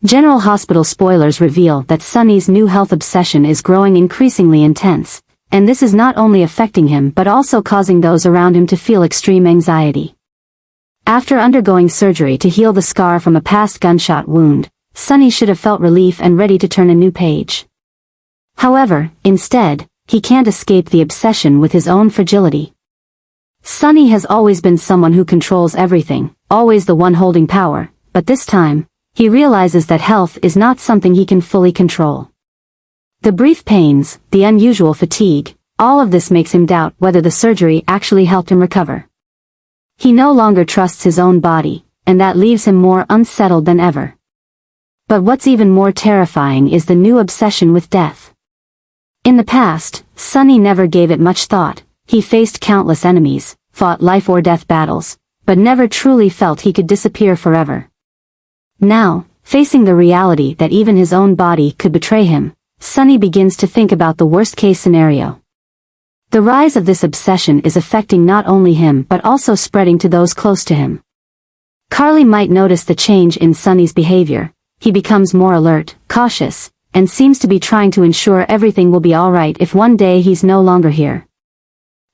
General Hospital spoilers reveal that Sonny's new health obsession is growing increasingly intense, and this is not only affecting him but also causing those around him to feel extreme anxiety. After undergoing surgery to heal the scar from a past gunshot wound, Sonny should have felt relief and ready to turn a new page. However, instead, he can't escape the obsession with his own fragility. Sonny has always been someone who controls everything, always the one holding power, but this time, he realizes that health is not something he can fully control. The brief pains, the unusual fatigue, all of this makes him doubt whether the surgery actually helped him recover. He no longer trusts his own body, and that leaves him more unsettled than ever. But what's even more terrifying is the new obsession with death. In the past, Sonny never gave it much thought. He faced countless enemies, fought life-or-death battles, but never truly felt he could disappear forever. Now, facing the reality that even his own body could betray him, Sonny begins to think about the worst-case scenario. The rise of this obsession is affecting not only him but also spreading to those close to him. Carly might notice the change in Sonny's behavior. He becomes more alert, cautious, and seems to be trying to ensure everything will be alright if one day he's no longer here.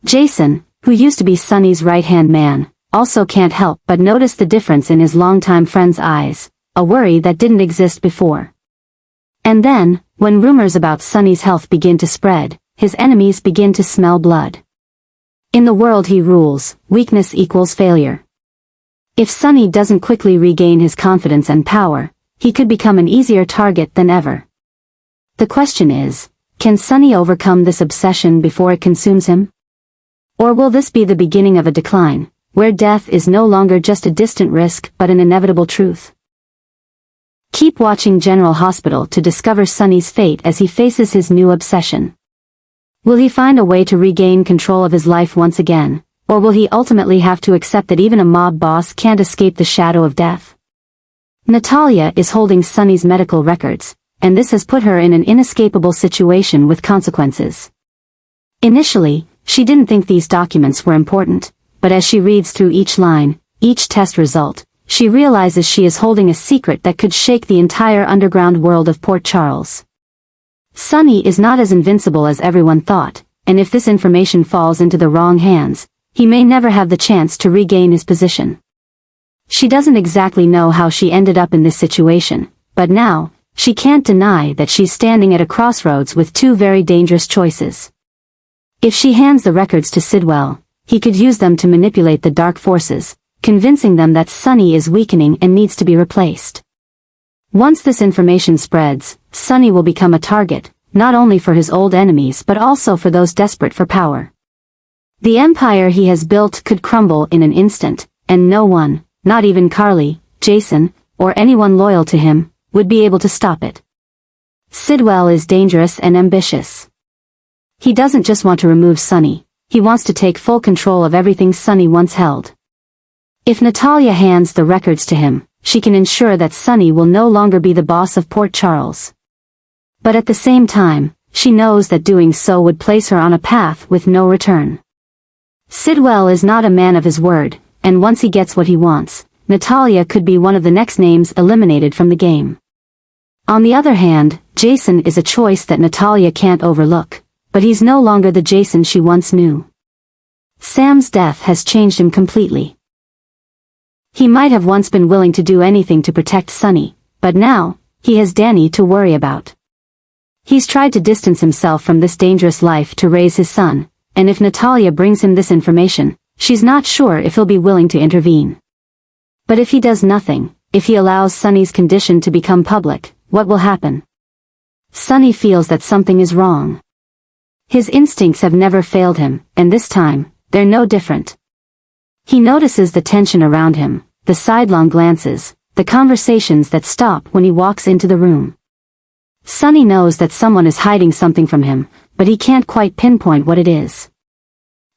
Jason, who used to be Sonny's right-hand man, also can't help but notice the difference in his longtime friend's eyes, a worry that didn't exist before. And then, when rumors about Sonny's health begin to spread, his enemies begin to smell blood. In the world he rules, weakness equals failure. If Sonny doesn't quickly regain his confidence and power, he could become an easier target than ever. The question is, can Sonny overcome this obsession before it consumes him? Or will this be the beginning of a decline, where death is no longer just a distant risk but an inevitable truth? Keep watching General Hospital to discover Sonny's fate as he faces his new obsession. Will he find a way to regain control of his life once again, or will he ultimately have to accept that even a mob boss can't escape the shadow of death? Natalia is holding Sonny's medical records, and this has put her in an inescapable situation with consequences. Initially, she didn't think these documents were important, but as she reads through each line, each test result, she realizes she is holding a secret that could shake the entire underground world of Port Charles. Sonny is not as invincible as everyone thought, and if this information falls into the wrong hands, he may never have the chance to regain his position. She doesn't exactly know how she ended up in this situation, but now, she can't deny that she's standing at a crossroads with two very dangerous choices. If she hands the records to Sidwell, he could use them to manipulate the dark forces, convincing them that Sonny is weakening and needs to be replaced. Once this information spreads, Sonny will become a target, not only for his old enemies but also for those desperate for power. The empire he has built could crumble in an instant, and no one, not even Carly, Jason, or anyone loyal to him, would be able to stop it. Sidwell is dangerous and ambitious. He doesn't just want to remove Sonny, he wants to take full control of everything Sonny once held. If Natalia hands the records to him, she can ensure that Sonny will no longer be the boss of Port Charles. But at the same time, she knows that doing so would place her on a path with no return. Sidwell is not a man of his word, and once he gets what he wants, Natalia could be one of the next names eliminated from the game. On the other hand, Jason is a choice that Natalia can't overlook, but he's no longer the Jason she once knew. Sam's death has changed him completely. He might have once been willing to do anything to protect Sonny, but now, he has Danny to worry about. He's tried to distance himself from this dangerous life to raise his son, and if Natalia brings him this information, she's not sure if he'll be willing to intervene. But if he does nothing, if he allows Sonny's condition to become public, what will happen? Sonny feels that something is wrong. His instincts have never failed him, and this time, they're no different. He notices the tension around him, the sidelong glances, the conversations that stop when he walks into the room. Sonny knows that someone is hiding something from him, but he can't quite pinpoint what it is.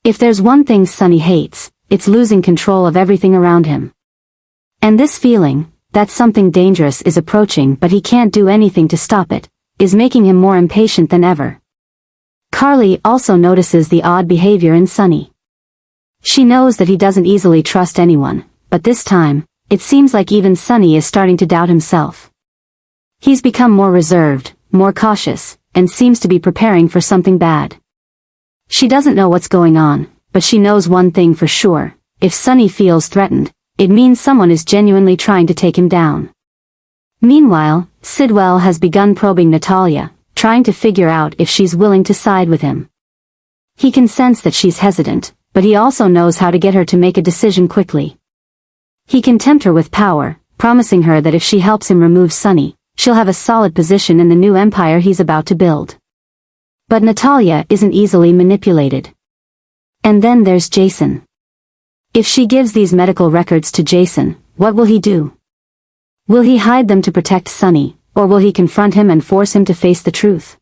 If there's one thing Sonny hates, it's losing control of everything around him. And this feeling, that something dangerous is approaching but he can't do anything to stop it, is making him more impatient than ever. Carly also notices the odd behavior in Sonny. She knows that he doesn't easily trust anyone, but this time, it seems like even Sonny is starting to doubt himself. He's become more reserved, more cautious, and seems to be preparing for something bad. She doesn't know what's going on, but she knows one thing for sure: if Sonny feels threatened, it means someone is genuinely trying to take him down. Meanwhile, Sidwell has begun probing Natalia, trying to figure out if she's willing to side with him. He can sense that she's hesitant, but he also knows how to get her to make a decision quickly. He can tempt her with power, promising her that if she helps him remove Sonny, she'll have a solid position in the new empire he's about to build. But Natalia isn't easily manipulated. And then there's Jason. If she gives these medical records to Jason, what will he do? Will he hide them to protect Sonny, or will he confront him and force him to face the truth?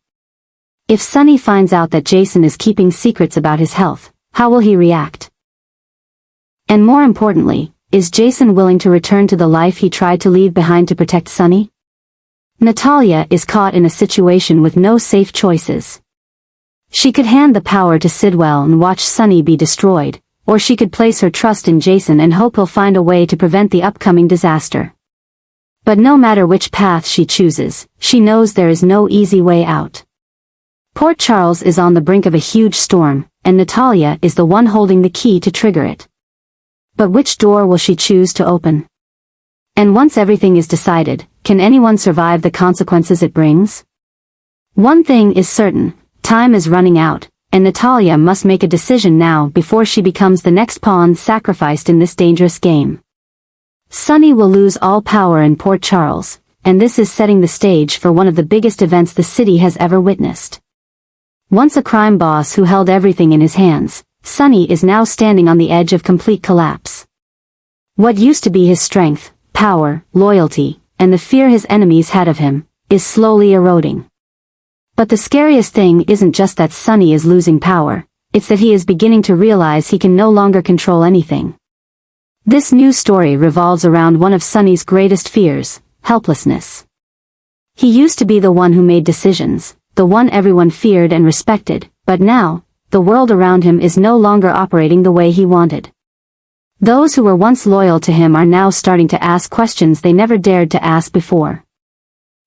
If Sonny finds out that Jason is keeping secrets about his health, how will he react? And more importantly, is Jason willing to return to the life he tried to leave behind to protect Sonny? Natalia is caught in a situation with no safe choices. She could hand the power to Sidwell and watch Sonny be destroyed, or she could place her trust in Jason and hope he'll find a way to prevent the upcoming disaster. But no matter which path she chooses, she knows there is no easy way out. Port Charles is on the brink of a huge storm, and Natalia is the one holding the key to trigger it. But which door will she choose to open? And once everything is decided, can anyone survive the consequences it brings? One thing is certain: time is running out, and Natalia must make a decision now before she becomes the next pawn sacrificed in this dangerous game. Sonny will lose all power in Port Charles, and this is setting the stage for one of the biggest events the city has ever witnessed. Once a crime boss who held everything in his hands, Sonny is now standing on the edge of complete collapse. What used to be his strength, power, loyalty, and the fear his enemies had of him, is slowly eroding. But the scariest thing isn't just that Sonny is losing power, it's that he is beginning to realize he can no longer control anything. This new story revolves around one of Sonny's greatest fears: helplessness. He used to be the one who made decisions, the one everyone feared and respected, but now, the world around him is no longer operating the way he wanted. Those who were once loyal to him are now starting to ask questions they never dared to ask before.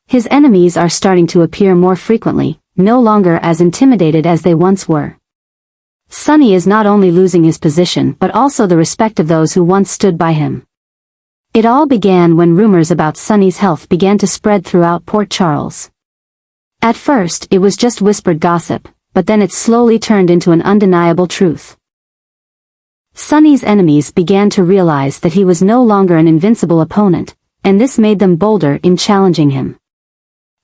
His enemies are starting to appear more frequently, no longer as intimidated as they once were. Sonny is not only losing his position but also the respect of those who once stood by him. It all began when rumors about Sonny's health began to spread throughout Port Charles. At first it was just whispered gossip, but then it slowly turned into an undeniable truth. Sonny's enemies began to realize that he was no longer an invincible opponent, and this made them bolder in challenging him.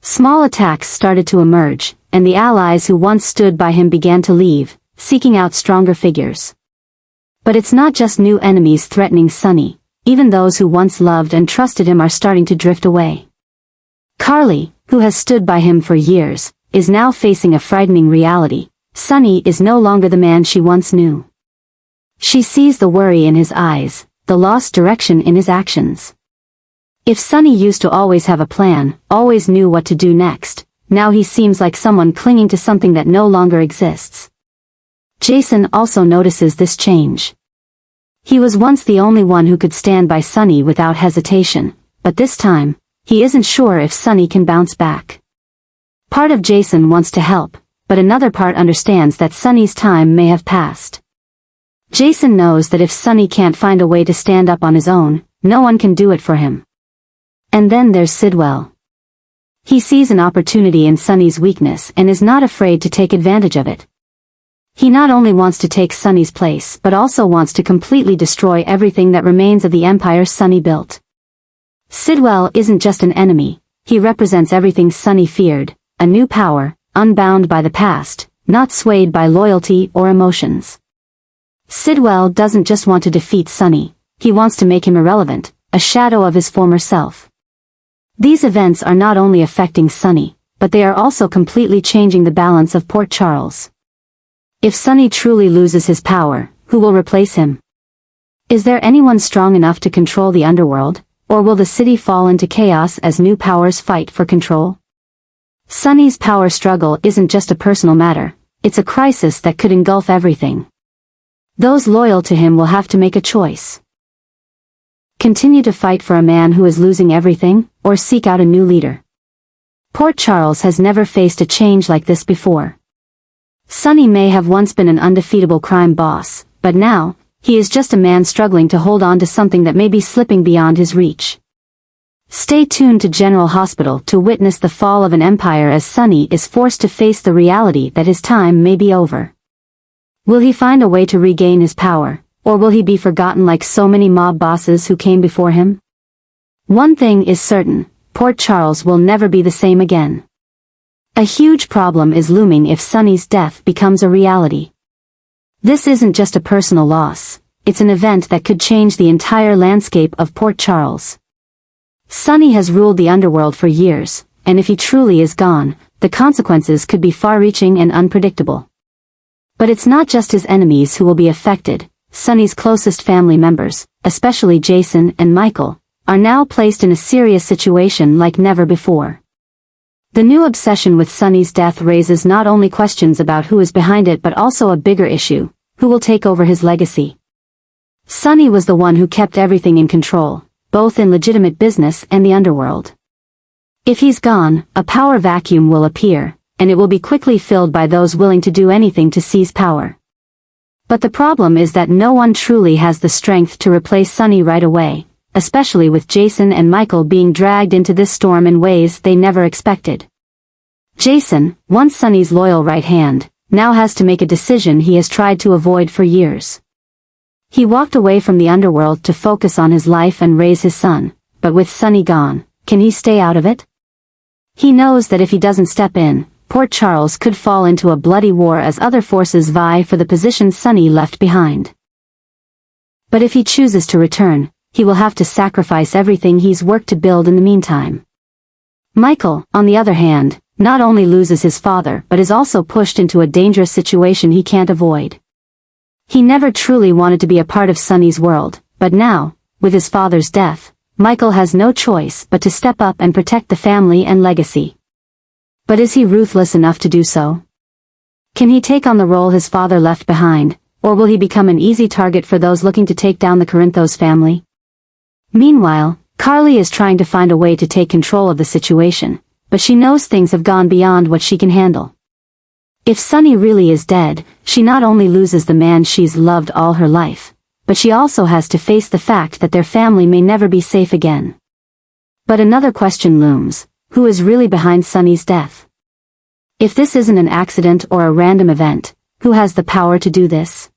Small attacks started to emerge, and the allies who once stood by him began to leave, seeking out stronger figures. But it's not just new enemies threatening Sonny, even those who once loved and trusted him are starting to drift away. Carly, who has stood by him for years, is now facing a frightening reality: Sonny is no longer the man she once knew. She sees the worry in his eyes, the lost direction in his actions. If Sonny used to always have a plan, always knew what to do next, now he seems like someone clinging to something that no longer exists. Jason also notices this change. He was once the only one who could stand by Sonny without hesitation, but this time, he isn't sure if Sonny can bounce back. Part of Jason wants to help, but another part understands that Sonny's time may have passed. Jason knows that if Sonny can't find a way to stand up on his own, no one can do it for him. And then there's Sidwell. He sees an opportunity in Sonny's weakness and is not afraid to take advantage of it. He not only wants to take Sonny's place but also wants to completely destroy everything that remains of the empire Sonny built. Sidwell isn't just an enemy, he represents everything Sonny feared: a new power, unbound by the past, not swayed by loyalty or emotions. Sidwell doesn't just want to defeat Sonny, he wants to make him irrelevant, a shadow of his former self. These events are not only affecting Sonny, but they are also completely changing the balance of Port Charles. If Sonny truly loses his power, who will replace him? Is there anyone strong enough to control the underworld, or will the city fall into chaos as new powers fight for control? Sonny's power struggle isn't just a personal matter, it's a crisis that could engulf everything. Those loyal to him will have to make a choice. Continue to fight for a man who is losing everything, or seek out a new leader? Port Charles has never faced a change like this before. Sonny may have once been an undefeatable crime boss, but now, he is just a man struggling to hold on to something that may be slipping beyond his reach. Stay tuned to General Hospital to witness the fall of an empire as Sonny is forced to face the reality that his time may be over. Will he find a way to regain his power, or will he be forgotten like so many mob bosses who came before him? One thing is certain, Port Charles will never be the same again. A huge problem is looming if Sonny's death becomes a reality. This isn't just a personal loss, it's an event that could change the entire landscape of Port Charles. Sonny has ruled the underworld for years, and if he truly is gone, the consequences could be far-reaching and unpredictable. But it's not just his enemies who will be affected. Sonny's closest family members, especially Jason and Michael, are now placed in a serious situation like never before. The new obsession with Sonny's death raises not only questions about who is behind it but also a bigger issue: who will take over his legacy? Sonny was the one who kept everything in control, both in legitimate business and the underworld. If he's gone, a power vacuum will appear, and it will be quickly filled by those willing to do anything to seize power. But the problem is that no one truly has the strength to replace Sonny right away, especially with Jason and Michael being dragged into this storm in ways they never expected. Jason, once Sonny's loyal right hand, now has to make a decision he has tried to avoid for years. He walked away from the underworld to focus on his life and raise his son, but with Sonny gone, can he stay out of it? He knows that if he doesn't step in, Port Charles could fall into a bloody war as other forces vie for the position Sonny left behind. But if he chooses to return, he will have to sacrifice everything he's worked to build in the meantime. Michael, on the other hand, not only loses his father but is also pushed into a dangerous situation he can't avoid. He never truly wanted to be a part of Sonny's world, but now, with his father's death, Michael has no choice but to step up and protect the family and legacy. But is he ruthless enough to do so? Can he take on the role his father left behind, or will he become an easy target for those looking to take down the Corinthos family? Meanwhile, Carly is trying to find a way to take control of the situation, but she knows things have gone beyond what she can handle. If Sonny really is dead, she not only loses the man she's loved all her life, but she also has to face the fact that their family may never be safe again. But another question looms: who is really behind Sonny's death? If this isn't an accident or a random event, who has the power to do this?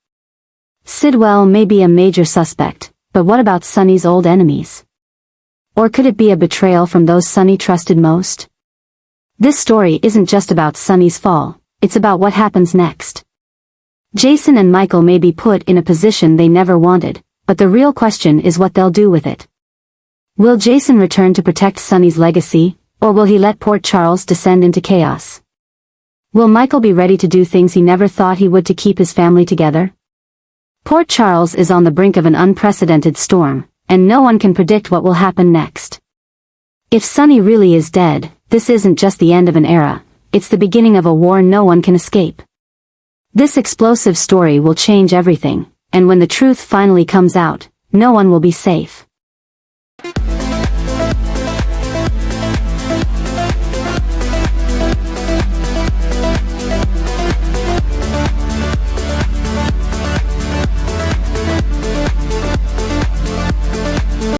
Sidwell may be a major suspect, but what about Sonny's old enemies? Or could it be a betrayal from those Sonny trusted most? This story isn't just about Sonny's fall, it's about what happens next. Jason and Michael may be put in a position they never wanted, but the real question is what they'll do with it. Will Jason return to protect Sonny's legacy, or will he let Port Charles descend into chaos? Will Michael be ready to do things he never thought he would to keep his family together? Port Charles is on the brink of an unprecedented storm, and no one can predict what will happen next. If Sonny really is dead, this isn't just the end of an era, it's the beginning of a war no one can escape. This explosive story will change everything, and when the truth finally comes out, no one will be safe.